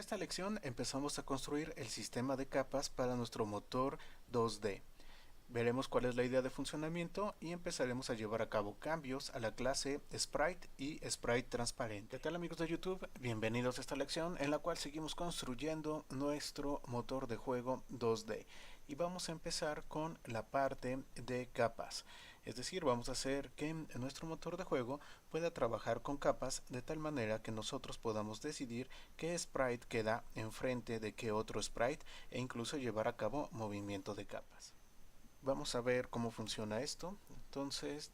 esta lección empezamos a construir el sistema de capas para nuestro motor 2D. Veremos cuál es la idea de funcionamiento y empezaremos a llevar a cabo cambios a la clase Sprite y Sprite transparente. ¿Qué tal, amigos de YouTube? Bienvenidos a esta lección en la cual seguimos construyendo nuestro motor de juego 2D. Y vamos a empezar con la parte de capas. Es decir, vamos a hacer que nuestro motor de juego pueda trabajar con capas de tal manera que nosotros podamos decidir qué sprite queda enfrente de qué otro sprite e incluso llevar a cabo movimiento de capas. Vamos a ver cómo funciona esto. Entonces,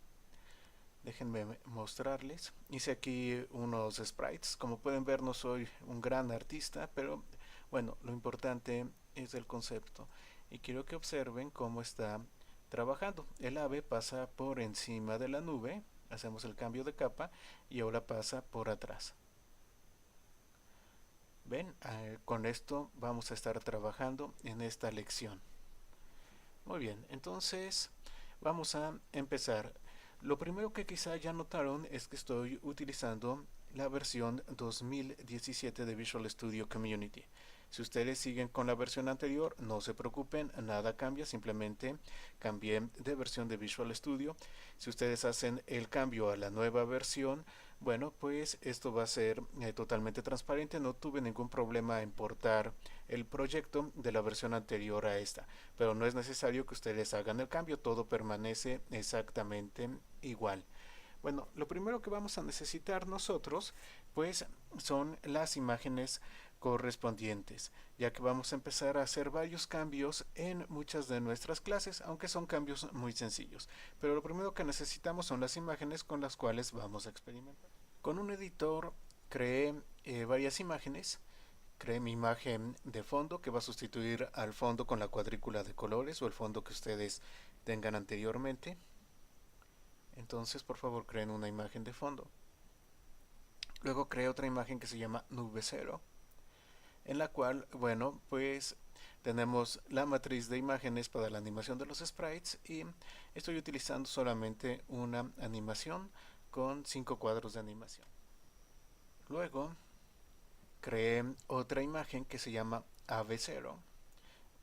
déjenme mostrarles. Hice aquí unos sprites. Como pueden ver, no soy un gran artista, pero bueno, lo importante es el concepto. Y quiero que observen cómo está trabajando. El ave pasa por encima de la nube, hacemos el cambio de capa y ahora pasa por atrás. Ven, con esto vamos a estar trabajando en esta lección. Muy bien, entonces vamos a empezar. Lo primero que quizá ya notaron es que estoy utilizando la versión 2017 de Visual Studio Community. Si ustedes siguen con la versión anterior, no se preocupen, nada cambia, simplemente cambié de versión de Visual Studio. Si ustedes hacen el cambio a la nueva versión, bueno, pues esto va a ser totalmente transparente. No tuve ningún problema en portar el proyecto de la versión anterior a esta, pero no es necesario que ustedes hagan el cambio, todo permanece exactamente igual. Bueno, lo primero que vamos a necesitar nosotros pues son las imágenes correspondientes, ya que vamos a empezar a hacer varios cambios en muchas de nuestras clases, aunque son cambios muy sencillos. Pero lo primero que necesitamos son las imágenes con las cuales vamos a experimentar. Con un editor creé varias imágenes. Creé mi imagen de fondo que va a sustituir al fondo con la cuadrícula de colores o el fondo que ustedes tengan anteriormente. Entonces, por favor, creen una imagen de fondo. Luego creé otra imagen que se llama nube cero, en la cual, bueno, pues tenemos la matriz de imágenes para la animación de los sprites y estoy utilizando solamente una animación con 5 cuadros de animación. Luego creé otra imagen que se llama ave cero,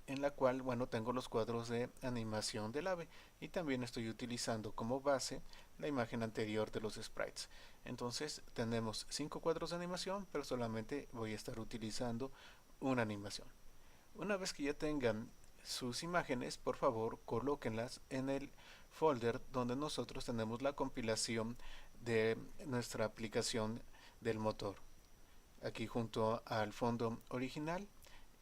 en la cual, bueno, tengo los cuadros de animación del ave y también estoy utilizando como base la imagen anterior de los sprites. Entonces tenemos 5 cuadros de animación, pero solamente voy a estar utilizando una animación. Una vez que ya tengan sus imágenes, por favor colóquenlas en el folder donde nosotros tenemos la compilación de nuestra aplicación del motor, aquí junto al fondo original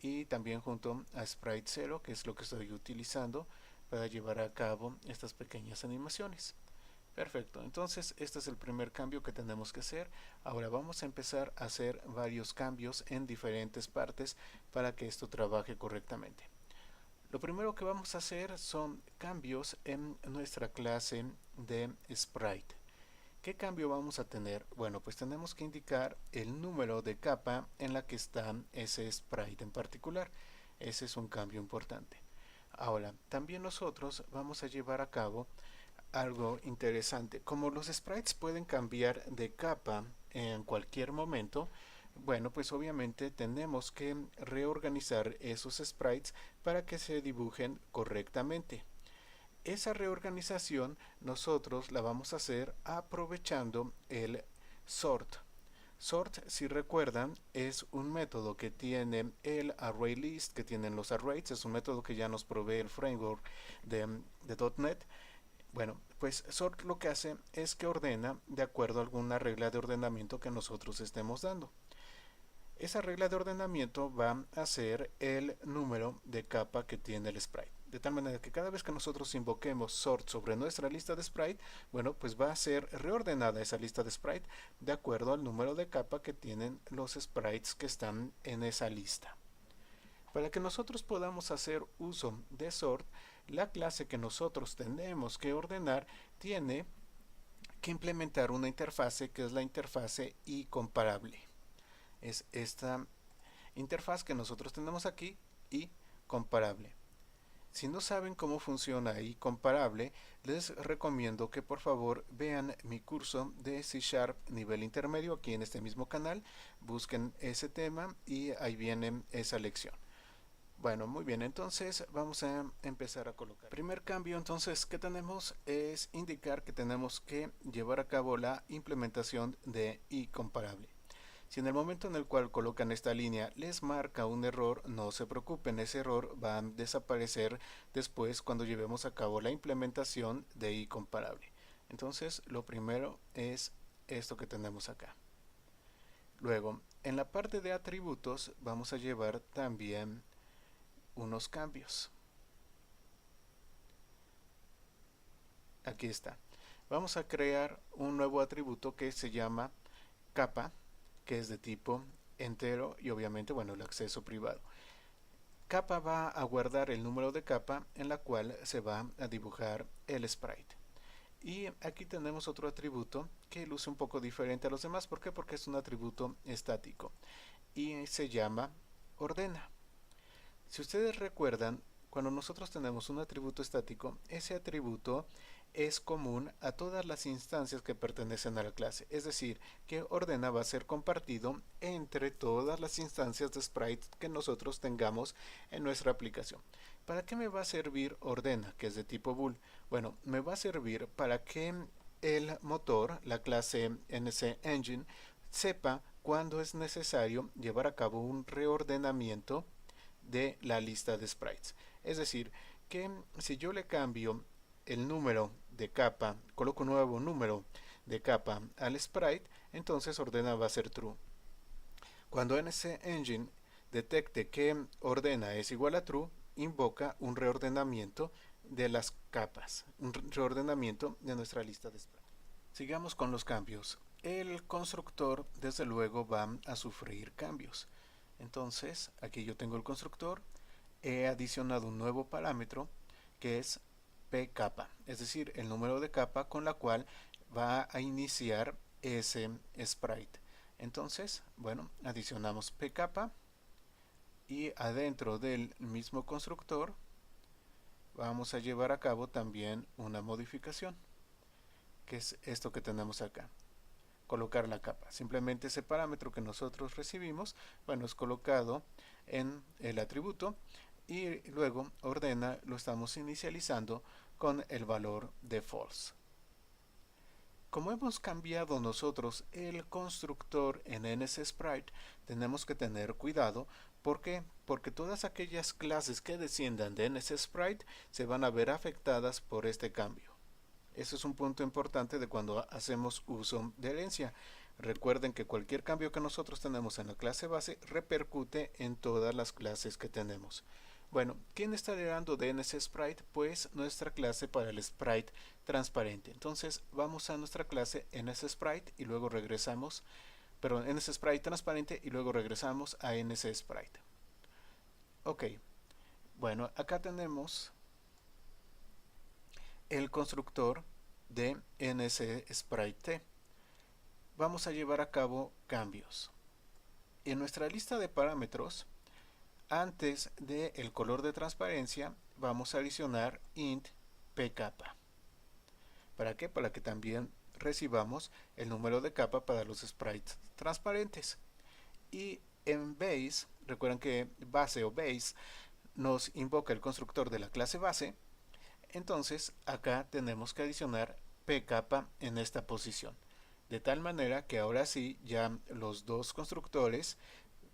y también junto a Sprite 0, que es lo que estoy utilizando para llevar a cabo estas pequeñas animaciones. Perfecto, entonces este es el primer cambio que tenemos que hacer. Ahora vamos a empezar a hacer varios cambios en diferentes partes para que esto trabaje correctamente. Lo primero que vamos a hacer son cambios en nuestra clase de Sprite. ¿Qué cambio vamos a tener? Bueno, pues tenemos que indicar el número de capa en la que está ese sprite en particular. Ese es un cambio importante. Ahora, también nosotros vamos a llevar a cabo algo interesante. Como los sprites pueden cambiar de capa en cualquier momento, bueno, pues obviamente tenemos que reorganizar esos sprites para que se dibujen correctamente. Esa reorganización nosotros la vamos a hacer aprovechando el sort. Sort, si recuerdan, es un método que tiene el ArrayList, que tienen los arrays, es un método que ya nos provee el framework de .NET. Bueno, pues sort lo que hace es que ordena de acuerdo a alguna regla de ordenamiento que nosotros estemos dando. Esa regla de ordenamiento va a ser el número de capa que tiene el sprite. De tal manera que cada vez que nosotros invoquemos sort sobre nuestra lista de sprite, bueno, pues va a ser reordenada esa lista de sprite de acuerdo al número de capa que tienen los sprites que están en esa lista. Para que nosotros podamos hacer uso de sort, la clase que nosotros tenemos que ordenar tiene que implementar una interfase que es la interfase icomparable. Es esta interfaz que nosotros tenemos aquí y comparable. Si no saben cómo funciona iComparable, les recomiendo que por favor vean mi curso de C Sharp nivel intermedio aquí en este mismo canal, busquen ese tema y ahí viene esa lección. Bueno, muy bien, entonces vamos a empezar a colocar. El primer cambio entonces que tenemos es indicar que tenemos que llevar a cabo la implementación de iComparable. Si en el momento en el cual colocan esta línea les marca un error, no se preocupen, ese error va a desaparecer después cuando llevemos a cabo la implementación de iComparable. Entonces, lo primero es esto que tenemos acá. Luego, en la parte de atributos vamos a llevar también unos cambios. Aquí está. Vamos a crear un nuevo atributo que se llama capa, que es de tipo entero y obviamente, bueno, el acceso privado. Capa va a guardar el número de capa en la cual se va a dibujar el sprite. Y aquí tenemos otro atributo que luce un poco diferente a los demás. ¿Por qué? Porque es un atributo estático y se llama ordena. Si ustedes recuerdan, cuando nosotros tenemos un atributo estático, ese atributo es común a todas las instancias que pertenecen a la clase, es decir, que ordena va a ser compartido entre todas las instancias de sprite que nosotros tengamos en nuestra aplicación. ¿Para qué me va a servir ordena, que es de tipo bool? Bueno, me va a servir para que el motor, la clase NCEngine, sepa cuándo es necesario llevar a cabo un reordenamiento de la lista de sprites. Es decir, que si yo le cambio el número de capa, coloco un nuevo número de capa al sprite, entonces ordena va a ser true. Cuando NCEngine detecte que ordena es igual a true, invoca un reordenamiento de las capas, un reordenamiento de nuestra lista de sprites. Sigamos con los cambios. El constructor, desde luego, va a sufrir cambios. Entonces, aquí yo tengo el constructor, he adicionado un nuevo parámetro que es pcapa, es decir, el número de capa con la cual va a iniciar ese sprite. Entonces, bueno, adicionamos pcapa y adentro del mismo constructor vamos a llevar a cabo también una modificación, que es esto que tenemos acá. Colocar la capa. Simplemente ese parámetro que nosotros recibimos, bueno, es colocado en el atributo y luego ordena lo estamos inicializando con el valor de false. Como hemos cambiado nosotros el constructor en NSSprite, tenemos que tener cuidado. ¿Por qué? Porque todas aquellas clases que desciendan de NSSprite se van a ver afectadas por este cambio. Eso es un punto importante de cuando hacemos uso de herencia. Recuerden que cualquier cambio que nosotros tenemos en la clase base repercute en todas las clases que tenemos. Bueno, ¿quién está heredando de NSSprite? Pues nuestra clase para el sprite transparente. Entonces vamos a nuestra clase NSSprite y luego regresamos, perdón, NSSprite transparente y luego regresamos a NSSprite. Ok, bueno, acá tenemos el constructor de NSSprite. Vamos a llevar a cabo cambios. En nuestra lista de parámetros, antes del color de transparencia, vamos a adicionar int pcapa. ¿Para qué? Para que también recibamos el número de capa para los sprites transparentes. Y en base, recuerden que base o base nos invoca el constructor de la clase base. Entonces acá tenemos que adicionar pcapa en esta posición, de tal manera que ahora sí ya los dos constructores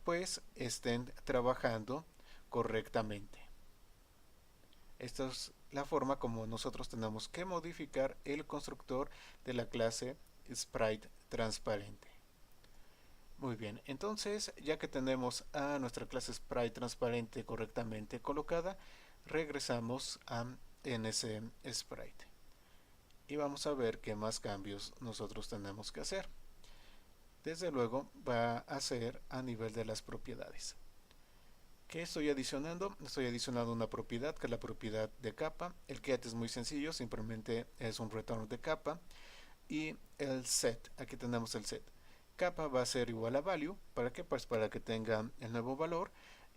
pues estén trabajando correctamente. Esta es la forma como nosotros tenemos que modificar el constructor de la clase sprite transparente. Muy bien, entonces ya que tenemos a nuestra clase sprite transparente correctamente colocada, regresamos a NSSprite y vamos a ver qué más cambios nosotros tenemos que hacer. Desde luego va a ser a nivel de las propiedades. ¿Qué estoy adicionando? Estoy adicionando una propiedad que es la propiedad de capa. El get es muy sencillo, simplemente es un retorno de capa. Y el set, aquí tenemos el set. Capa va a ser igual a value. ¿Para qué? Pues para que tenga el nuevo valor.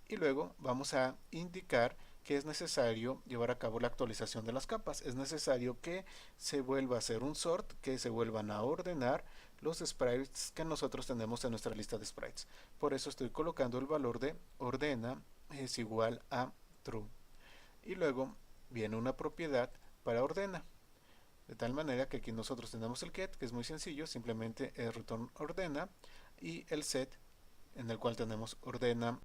Y luego vamos a indicar que es necesario llevar a cabo la actualización de las capas. Es necesario que se vuelva a hacer un sort, que se vuelvan a ordenar los sprites que nosotros tenemos en nuestra lista de sprites. Por eso estoy colocando el valor de ordena es igual a true. Y luego viene una propiedad para ordena. De tal manera que aquí nosotros tenemos el get, que es muy sencillo, simplemente es return ordena, y el set, en el cual tenemos ordena